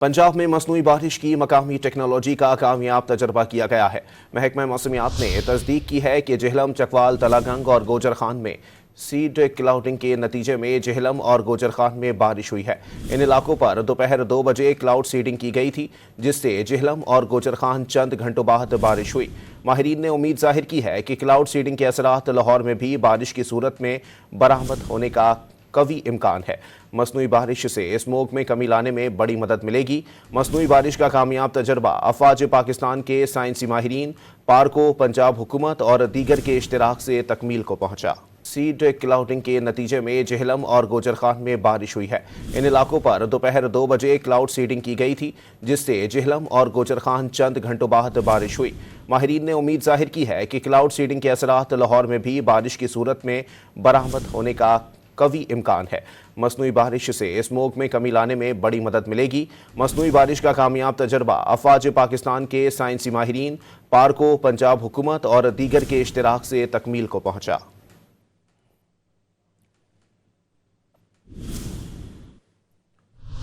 पंजाब में मसनूई बारिश की मकामी टेक्नोलॉजी का कामयाब तजर्बा किया गया है। महकमा मौसमियात ने तस्दीक की है कि जेहलम, चकवाल, तलागंग और गोजर खान में सीड क्लाउडिंग के नतीजे में जेहलम और गोजर खान में बारिश हुई है। इन इलाकों पर दोपहर 2 बजे क्लाउड सीडिंग की गई थी, जिससे जेहलम और गोजर खान चंद घंटों बाद बारिश हुई। माहिरीन ने उम्मीद जाहिर की है कि क्लाउड सीडिंग के असरात लाहौर में भी बारिश की सूरत में बरामद होने का कवी इम्कान है। मसनूई बारिश से स्मोक में कमी लाने में बड़ी मदद मिलेगी। मसनूई बारिश का कामयाब तजर्बा अफवाज पाकिस्तान के साइंसी माहिरीन, पार्को, पंजाब हुकूमत और दीगर के इश्तराक से तकमील को पहुंचा। सीड क्लाउडिंग के नतीजे में जेहलम और गोजर खान में बारिश हुई है। इन इलाकों पर दोपहर 2 बजे क्लाउड सीडिंग की गई थी, जिससे जेहलम और गोजर खान चंद घंटों बाद बारिश हुई। माहिरीन ने उम्मीद जाहिर की है कि क्लाउड सीडिंग के असरात लाहौर में भी बारिश की सूरत में बरामद होने का कवी इम्कान है। मसनूई बारिश से स्मोक में कमी लाने में बड़ी मदद मिलेगी। मसनूई बारिश का कामयाब तजर्बा अफवाज पाकिस्तान के साइंसी माहिरीन, पार्को, पंजाब हुकूमत और दीगर के इश्तराक से तकमील को पहुंचा।